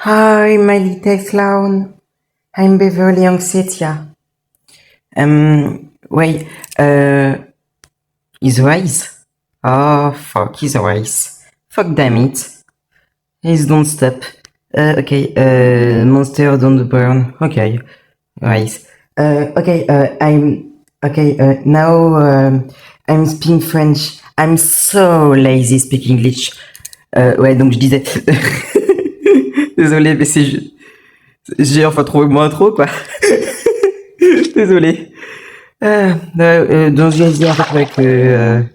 Hi, my little clown. I'm Beverly Anxietia. Wait, his race? Oh, fuck, his race. Fuck damn it. Please don't stop. Okay, monster don't burn. Okay, race. Now, I'm speaking French. I'm so lazy speaking English. Ouais, donc je disais. Désolé, mais j'ai enfin trouvé mon intro, quoi. Désolé. Donc je disais en fait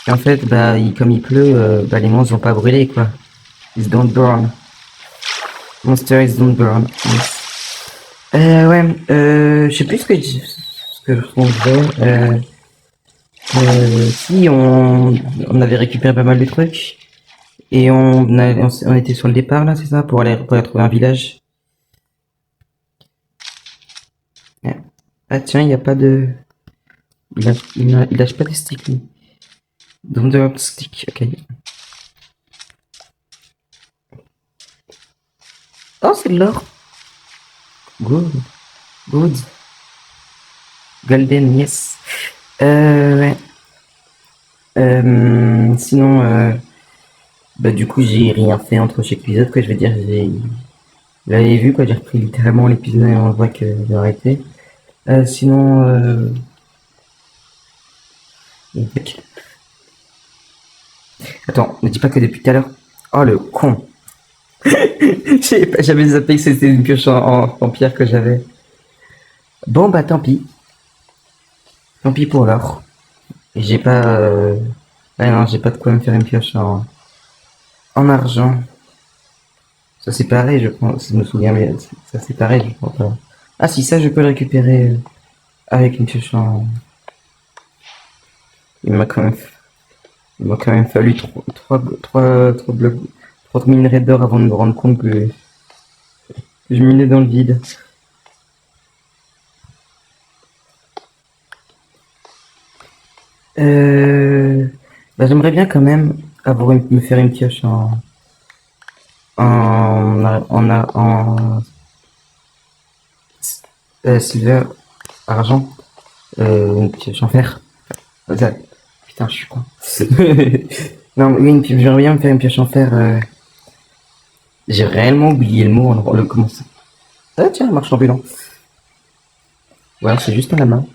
en fait, bah, comme il pleut, bah, les monstres vont pas brûler, quoi. Ils don't burn. Monsters don't burn. Yes. Ouais, je sais plus ce qu'on faisait. Si on avait récupéré pas mal de trucs et on était sur le départ là, c'est ça, pour aller trouver un village. Ouais. Ah tiens, il y a pas de, il lâche pas de stick lui. Don't drop stick, ok. Oh, c'est de l'or. Good, good, golden, yes. Ouais. Sinon, bah du coup j'ai rien fait entre chaque épisode, quoi. Je veux dire, vous l'avez vu, quoi. J'ai repris littéralement l'épisode et on voit que j'ai arrêté. Sinon, ok. Attends, ne dis pas que depuis tout à l'heure. Oh le con. J'avais zappé que c'était une pioche en pierre que j'avais. Bon bah tant pis. Tant pis pour l'or. Et j'ai pas... Ouais, non, j'ai pas de quoi me faire une pioche en argent. Ça c'est pareil, je pense. Je me souviens, mais ça c'est pareil, je crois pas. Ah si, ça je peux le récupérer avec une pioche en... Il m'a quand même, il m'a quand même fallu trois blocs, 30 minerais d'or avant de me rendre compte que je minais dans le vide. Euh, Bah, j'aimerais bien quand même me faire une pioche en silver, argent, une pioche en fer. Putain, je suis con. Non, oui, j'aimerais bien me faire une pioche en fer. J'ai réellement oublié le mot, comment ça. Ah tiens, marche ambulant. Voilà, c'est juste à la main.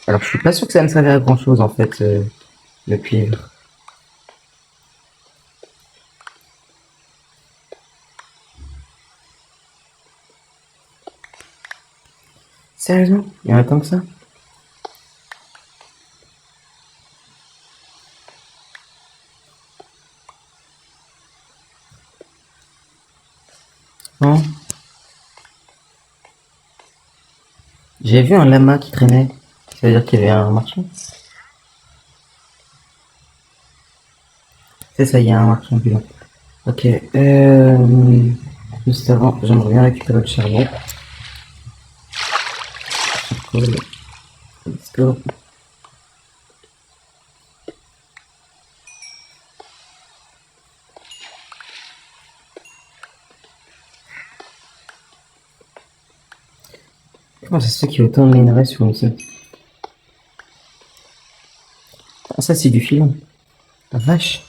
Alors, je suis pas sûr que ça me servirait à grand chose en fait, le cuivre. Sérieusement? Il y en a tant que ça? Non? J'ai vu un lama qui traînait. Ça veut dire qu'il y avait un marchand? C'est ça, il y a un marchand ambulant. Ok, juste avant, j'aimerais bien récupérer le charbon. Cool. Let's go. Comment ça se fait qu'il y a autant de minerais sur une seule? Ah, ça, c'est du filon. La vache.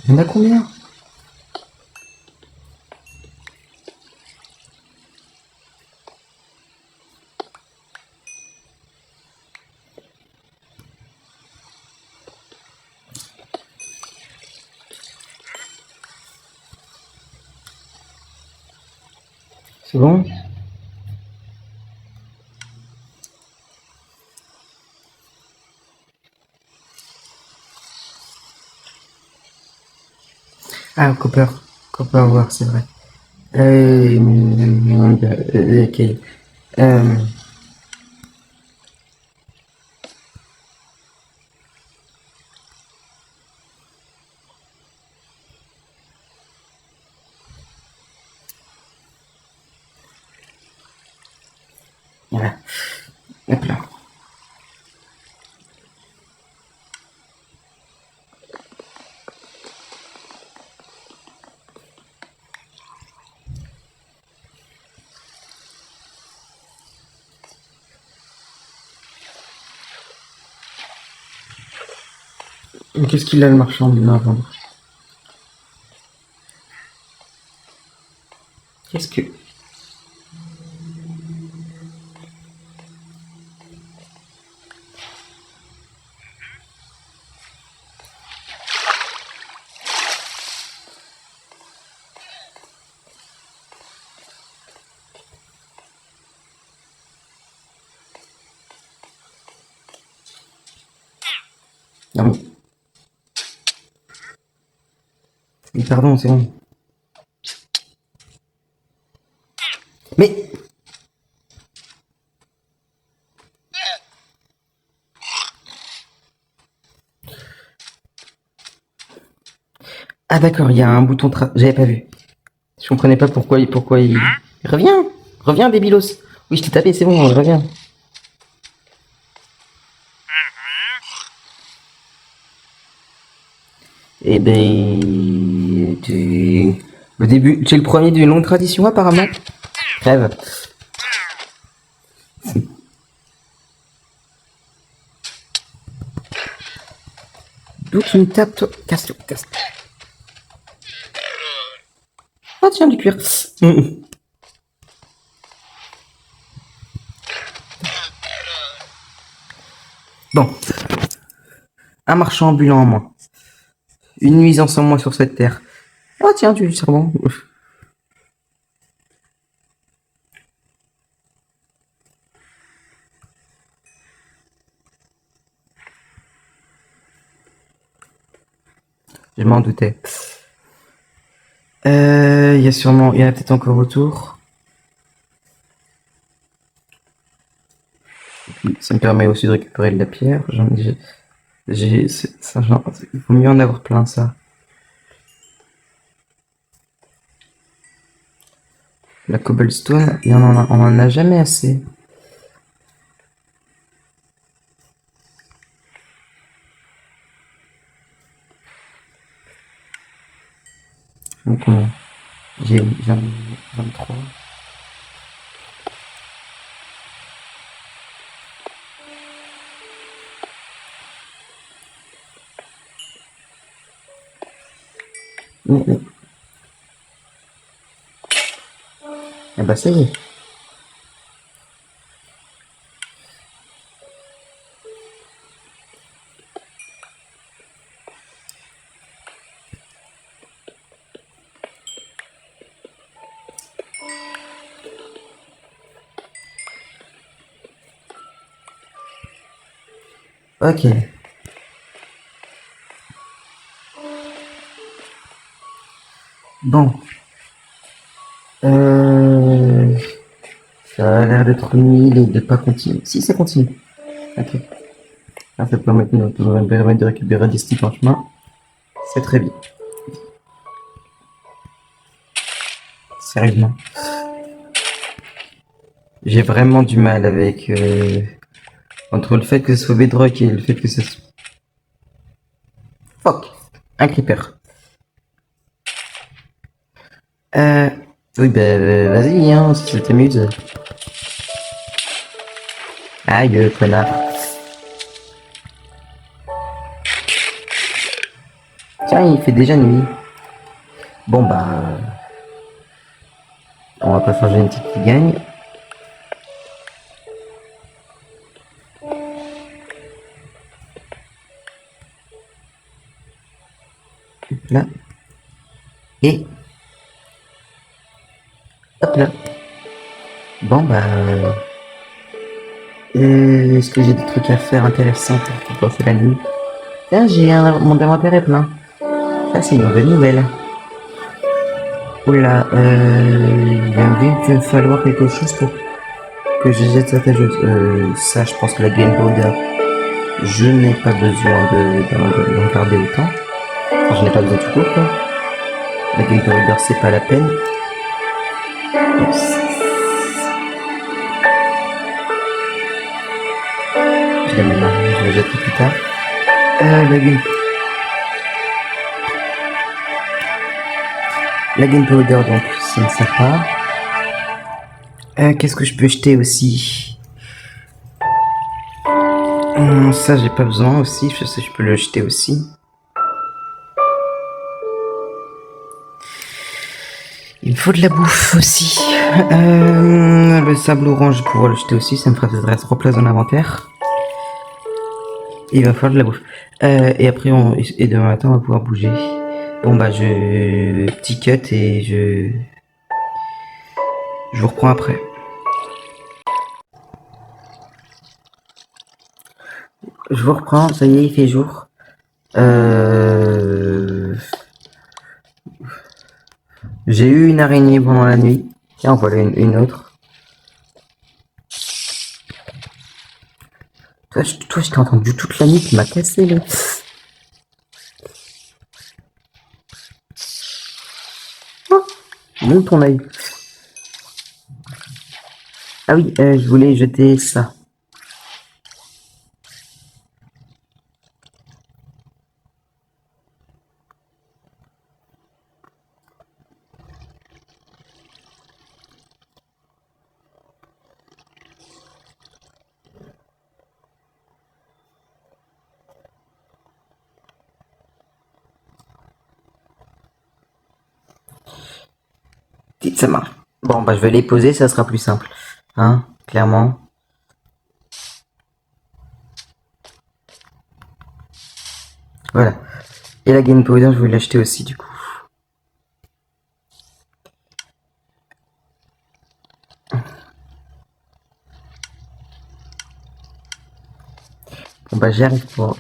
Il y en a combien? C'est bon? Ah, Copper. Copper War, c'est vrai. Ok. Euh, voilà. Hop là. Qu'est-ce qu'il a le marchand de à vendre? Qu'est-ce que... Non mais... Pardon, c'est bon. Mais... Ah d'accord, il y a un bouton j'avais pas vu. Je comprenais pas pourquoi il... Reviens. Reviens, Bébilos. Oui, je t'ai tapé, c'est bon, reviens. Eh ben... Le début... Tu es le premier d'une longue tradition, apparemment. Crève. D'où tu me tapes, toi? Casse-toi, casse-toi. Ah tiens, du cuir. Bon. Un marchand ambulant en moins. Une nuisance en moins sur cette terre. Ah tiens, du charbon. Je m'en doutais. Il y a sûrement... Il y en a peut-être encore autour. Ça me permet aussi de récupérer de la pierre. Il vaut mieux en avoir plein, ça. La cobblestone, on en a jamais assez. Donc, j'ai 23. Eh bah, ça y est. Ok. Bon. Ça a l'air d'être nul et de pas continuer. Si, ça continue. Ok. Ah, ça permet de récupérer des sticks en chemin. C'est très bien. Sérieusement. J'ai vraiment du mal avec... entre le fait que ce soit bedrock et le fait que ça soit... Fuck. Un creeper. Oui, bah, vas-y, hein, si ça t'amuse. Aïe, connard. Tiens, il fait déjà nuit. Bon, bah... on va pas changer une petite qui gagne. Là. Et... hop là. Bon, bah... est-ce que j'ai des trucs à faire intéressants pour passer la nuit? Tiens, mon inventaire est plein. Ça, c'est une bonne nouvelle. Oula, il va me falloir quelque chose pour que je jette certaines choses. Ça, je pense que la game powder, je n'ai pas besoin d'en garder autant. Enfin, je n'ai pas besoin tout court, quoi. La game powder, c'est pas la peine. Donc, je la mets là, je la jetterai plus tard. La game powder, donc, ça ne sert pas. Qu'est-ce que je peux jeter aussi? Ça, j'ai pas besoin aussi. Je sais, je peux le jeter aussi. Il me faut de la bouffe aussi. Le sable orange, je pourrais le jeter aussi. Ça me ferait 3 places dans l'inventaire. Il va falloir de la bouffe. Et après, et demain matin, on va pouvoir bouger. Bon, bah, petit cut et je vous reprends après. Je vous reprends, ça y est, il fait jour. J'ai eu une araignée pendant la nuit. Tiens, voilà une autre. Toi, je t'ai entendu toute la nuit, tu m'as cassé là. Oh, monte ton œil. Ah oui, je voulais jeter ça. Ça marche. Bon, bah, je vais les poser, ça sera plus simple. Hein, clairement. Voilà. Et la Game Powder, je vais l'acheter aussi, du coup. Bon, bah, j'y arrive pas.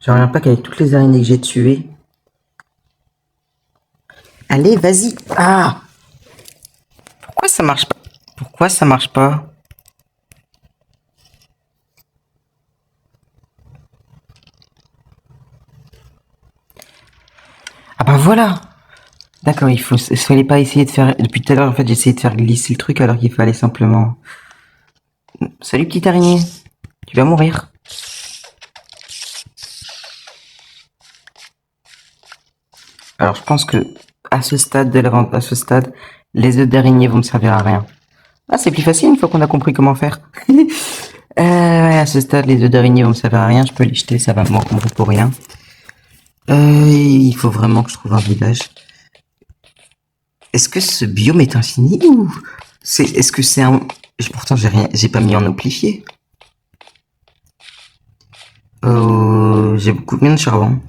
J'en reviens pas qu'avec toutes les araignées que j'ai tuées. Allez, vas-y. Ah! Pourquoi ça marche pas? Pourquoi ça marche pas? Ah bah voilà! D'accord, il fallait pas essayer de faire, depuis tout à l'heure, en fait, j'ai essayé de faire glisser le truc alors qu'il fallait simplement. Salut, petite araignée. Tu vas mourir. Alors, je pense que, à ce stade à ce stade, les œufs d'araignée vont me servir à rien. Ah, c'est plus facile une fois qu'on a compris comment faire. À ce stade, les œufs d'araignée vont me servir à rien. Je peux les jeter, ça va m'encombrer pour rien. Il faut vraiment que je trouve un village. Est-ce que ce biome est infini ou est-ce que c'est un, pourtant j'ai pas mis en amplifié. J'ai combien de charbon?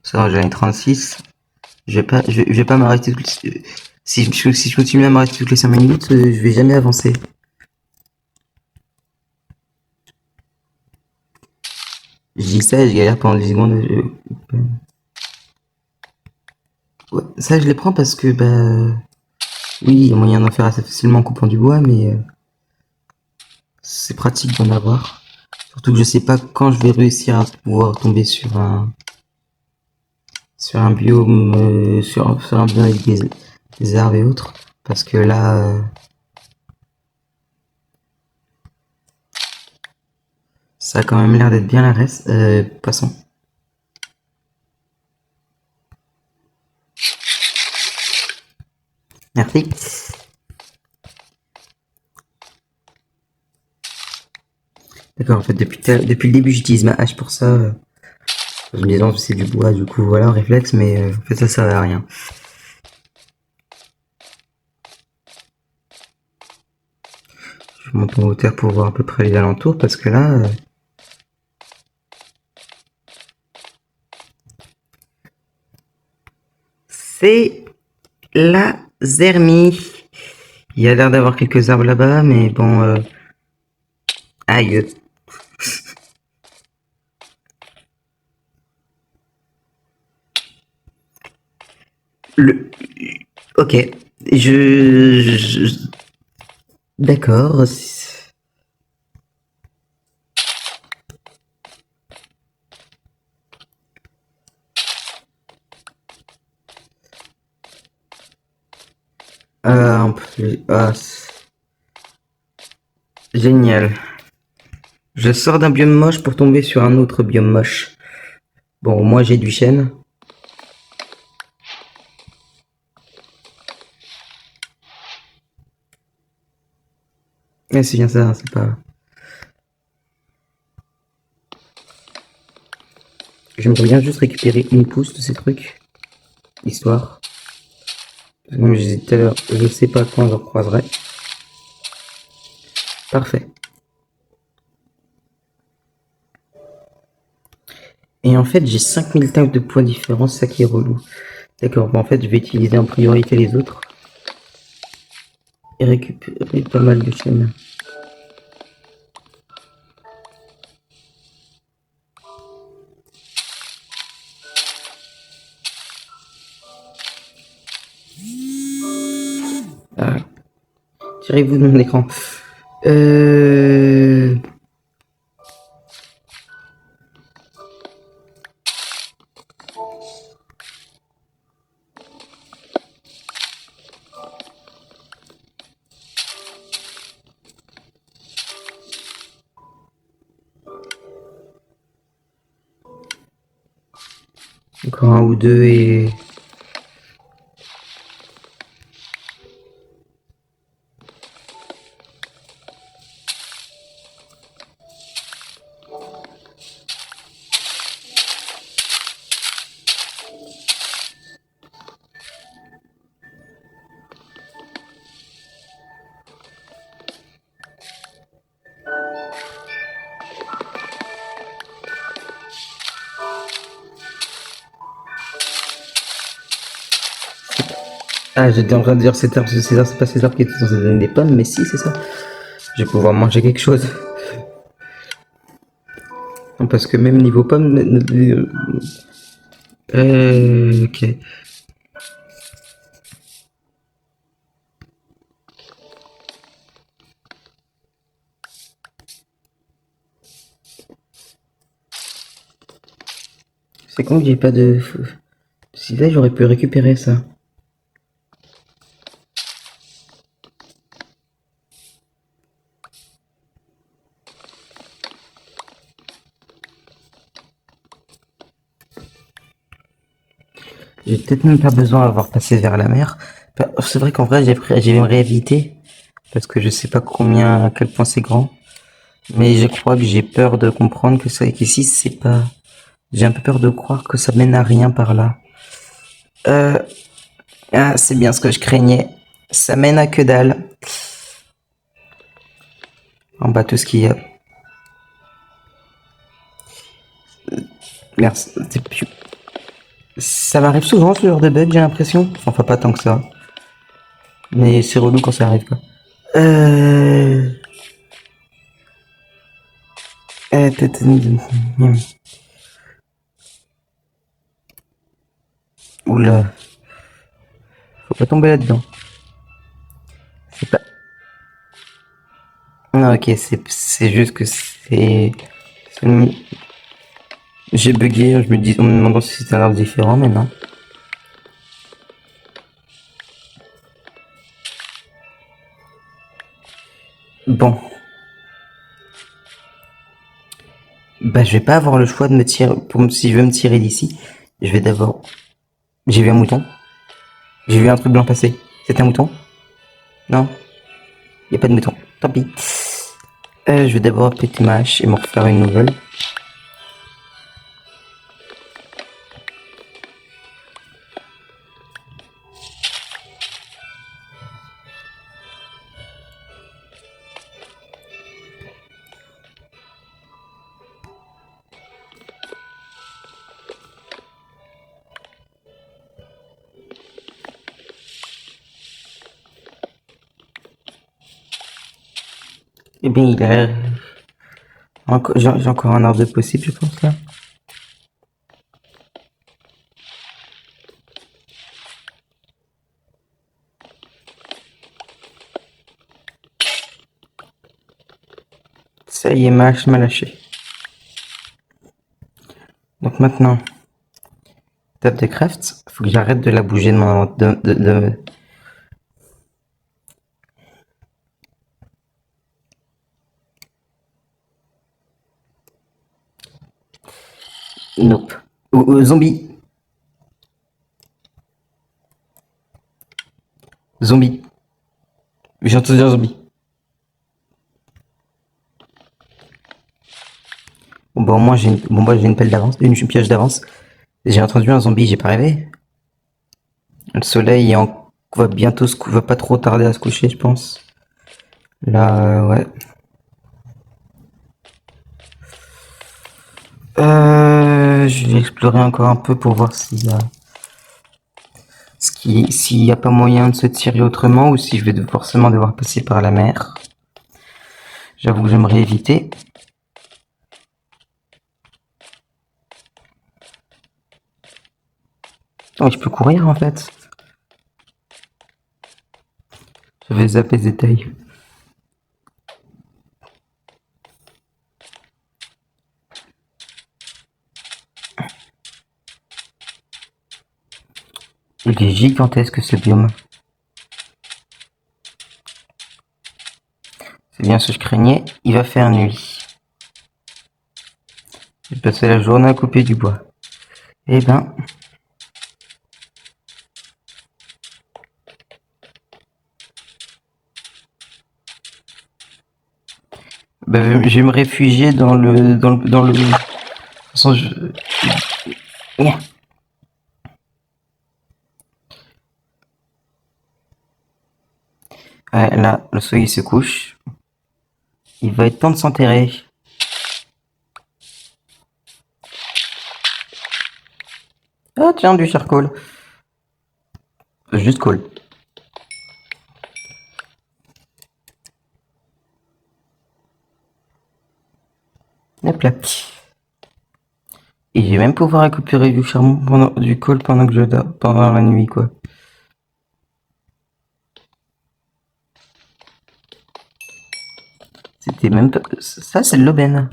Ça va, j'en ai 36. Je vais pas m'arrêter si je continue à m'arrêter toutes les 5 minutes, je vais jamais avancer. Je dis ça et je galère pendant 10 secondes. Ouais, ça, je les prends parce que, bah, oui, il y a moyen d'en faire assez facilement en coupant du bois, mais c'est pratique d'en avoir. Surtout que je sais pas quand je vais réussir à pouvoir tomber sur un biome, sur un biome avec des arbres et autres. Parce que là, ça a quand même l'air d'être bien la reste. Passons. Merci. D'accord, en fait, depuis le début, j'utilise ma hache pour ça. Je me disant que c'est du bois, du coup, voilà, réflexe, mais en fait, ça sert à rien. Je monte en hauteur pour voir à peu près les alentours, parce que là... c'est la Zermie. Il y a l'air d'avoir quelques arbres là-bas, mais bon... Aïe. Le... Ok. D'accord. En plus... Ah, génial. Je sors d'un biome moche pour tomber sur un autre biome moche. Bon, moi j'ai du chêne. Ah, c'est bien ça, c'est pas... J'aimerais bien juste récupérer une pousse de ces trucs. Histoire. Comme je disais tout à l'heure, je sais pas quand je recroiserai. Parfait. Et en fait, j'ai 5000 tags de points différents, c'est ça qui est relou. D'accord, bon en fait, je vais utiliser en priorité les autres. Et récupérer pas mal de chaînes. Ah, tirez-vous de mon écran. Euh... Encore un ou deux et... Ah, j'étais en train de dire c'est pas ces arbres qui étaient censés donner des pommes, mais si, c'est ça. Je vais pouvoir manger quelque chose. Non, parce que même niveau pommes... ok. C'est con que j'ai pas de... Si là, j'aurais pu récupérer ça. J'ai peut-être même pas besoin d'avoir passé vers la mer. C'est vrai qu'en vrai, j'aimerais éviter. Parce que je sais pas combien, à quel point c'est grand. Mais je crois que j'ai peur de comprendre que ça, qu'ici, c'est pas... J'ai un peu peur de croire que ça mène à rien par là. Euh... Ah, c'est bien ce que je craignais. Ça mène à que dalle. En bas, tout ce qu'il y a. Merci. Ça m'arrive souvent ce genre de bug, j'ai l'impression. Enfin, pas tant que ça. Mais c'est relou quand ça arrive, quoi. Euh... euh... Oula. Faut pas tomber là-dedans. C'est pas... Non, ok, c'est juste que j'ai bugué, je me dis, en me demandant si c'était un arbre différent, mais non. Bon. Bah, je vais pas avoir le choix de me tirer, si je veux me tirer d'ici, je vais d'abord... J'ai vu un mouton. J'ai vu un truc blanc passer. C'était un mouton? Non? Y a pas de mouton. Tant pis. Je vais d'abord péter ma hache et m'en refaire une nouvelle. Eh bien, J'ai encore un ordre possible, je pense, là. Ça y est, ma hache m'a lâché. Donc maintenant, table de craft, faut que j'arrête de la bouger de mon... Nope. Zombie. Zombie. J'ai entendu un zombie. Bon, bah, au moins, j'ai une pelle d'avance, une pioche d'avance. J'ai entendu un zombie, j'ai pas rêvé. Le soleil va bientôt va pas trop tarder à se coucher, je pense. Là, ouais. Je vais explorer encore un peu pour voir s'il y a, s'il y a pas moyen de se tirer autrement ou si je vais forcément devoir passer par la mer. J'avoue que j'aimerais éviter. Oh, je peux courir en fait. Je vais zapper des détails. Il est gigantesque ce biome. C'est bien ce que je craignais. Il va faire nuit. J'ai passé la journée à couper du bois. Eh ben. Je vais me réfugier dans le. De toute façon, Ouais, là, le soleil se couche. Il va être temps de s'enterrer. Ah tiens, du charcoal. Juste coal. Hop là. Et je vais même pouvoir récupérer du charbon du coal pendant que je dors, pendant la nuit, quoi. C'était même pas... Ça, c'est de l'aubaine.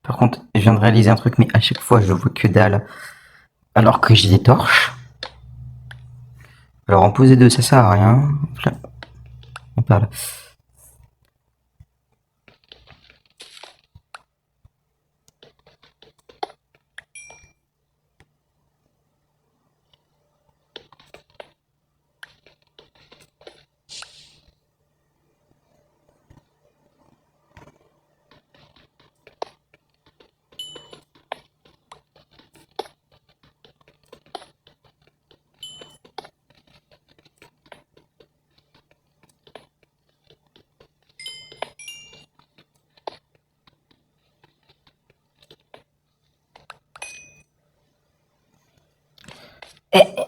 Par contre, je viens de réaliser un truc, mais à chaque fois, je vois que dalle. Alors que j'ai des torches. Alors, en poser deux, ça sert à rien. On parle.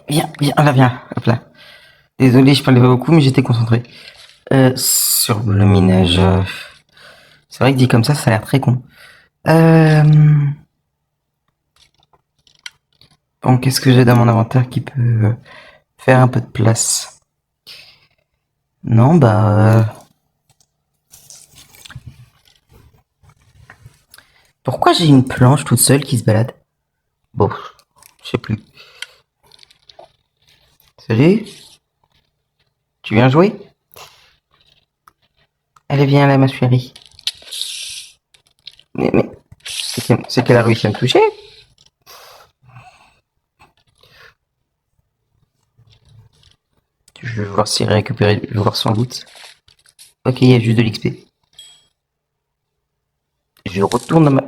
Viens, là, viens. Hop là. Désolé, je parlais pas beaucoup, mais j'étais concentré. Sur le minage. C'est vrai que dit comme ça a l'air très con. Bon, qu'est-ce que j'ai dans mon inventaire qui peut faire un peu de place? Non, pourquoi j'ai une planche toute seule qui se balade? Bon, je sais plus. Salut? Tu viens jouer? Allez, viens là, ma chérie. Mais c'est qu'elle a réussi à me toucher? Je vais voir si récupérer, je vais voir son loot. Ok, il y a juste de l'XP. Je retourne dans ma...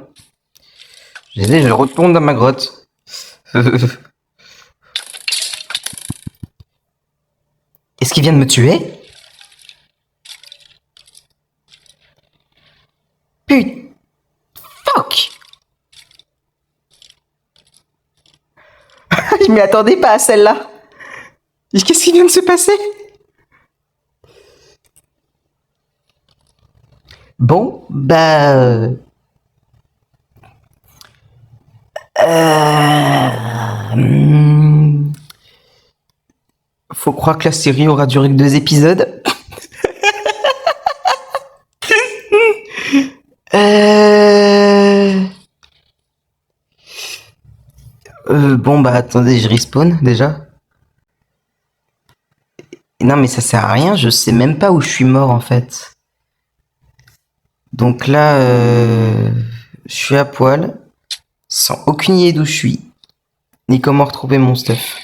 Je retourne dans ma grotte. Est-ce qu'il vient de me tuer? Putain, fuck! Je m'y attendais pas à celle-là. Qu'est-ce qui vient de se passer? Bon, bah... faut croire que la série aura duré que 2 épisodes. Bon bah attendez, je respawn déjà. Non mais ça sert à rien, je sais même pas où je suis mort en fait. Donc là, je suis à poil, sans aucune idée d'où je suis, ni comment retrouver mon stuff.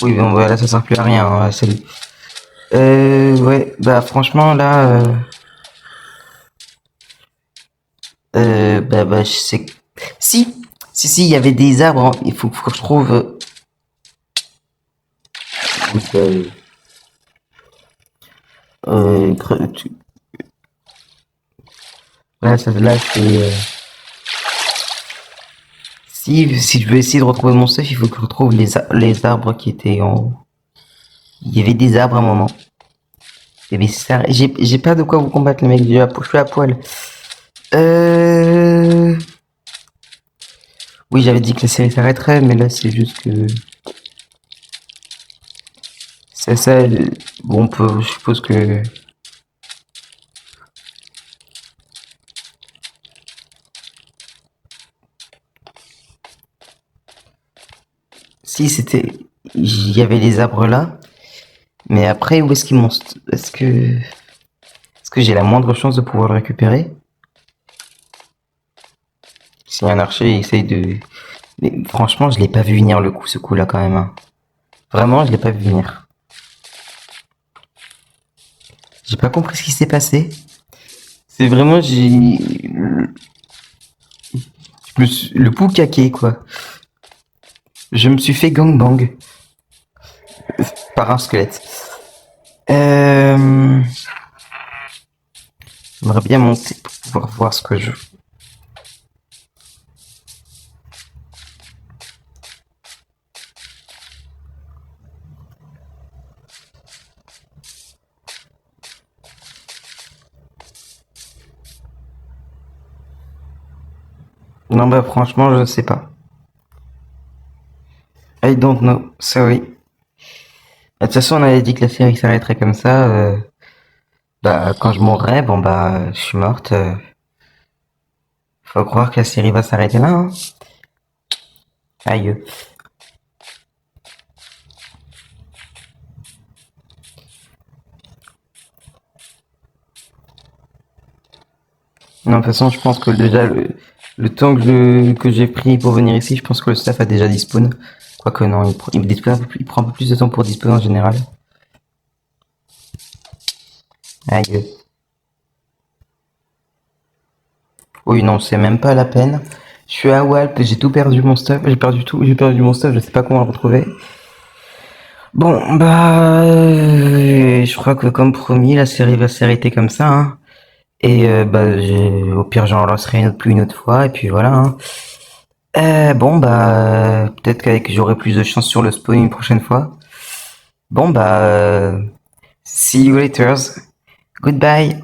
Oui, bon voilà, ça sert plus à rien, hein, salut. Ouais, bah franchement là, bah je sais. Si, il y avait des arbres, hein. Il faut que je trouve. Euh, tu- là, là, si je veux essayer de retrouver mon stuff, il faut que je retrouve les arbres qui étaient en haut. Il y avait des arbres à un moment. J'ai pas de quoi vous combattre, les mecs. Je suis à poil. Oui, j'avais dit que la série s'arrêterait, mais là, c'est juste que. C'est ça. Bon, je suppose que. Si, c'était. Il y avait les arbres là. Mais après, où est-ce qu'ils m'ont. Est-ce que j'ai la moindre chance de pouvoir le récupérer? Si un archer essaye de. Mais franchement, je l'ai pas vu venir le coup, ce coup-là, quand même, hein. Vraiment, je l'ai pas vu venir. J'ai pas compris ce qui s'est passé. C'est vraiment, le poucaqué, quoi. Je me suis fait gangbang par un squelette. J'aimerais bien monter pour pouvoir voir ce que je. Non, bah franchement, je sais pas. I don't know, sorry. De toute façon, on avait dit que la série s'arrêterait comme ça. Bah, quand je mourrai, bon bah, je suis morte. Faut croire que la série va s'arrêter là, hein. Aïe. Non, de toute façon, je pense que déjà, le temps que j'ai pris pour venir ici, je pense que le staff a déjà dispawn. Quoique non, il prend un peu plus de temps pour disposer en général. Aïe. Oui, non, c'est même pas la peine. Je suis à Walp, j'ai tout perdu mon stuff, j'ai perdu mon stuff, je sais pas comment le retrouver. Bon, bah, je crois que comme promis, la série va s'arrêter comme ça, hein. Et bah, au pire, j'en lancerai une autre fois, et puis voilà, hein. Bon, bah, peut-être qu'avec j'aurai plus de chance sur le spawn une prochaine fois. Bon, bah, see you later. Goodbye.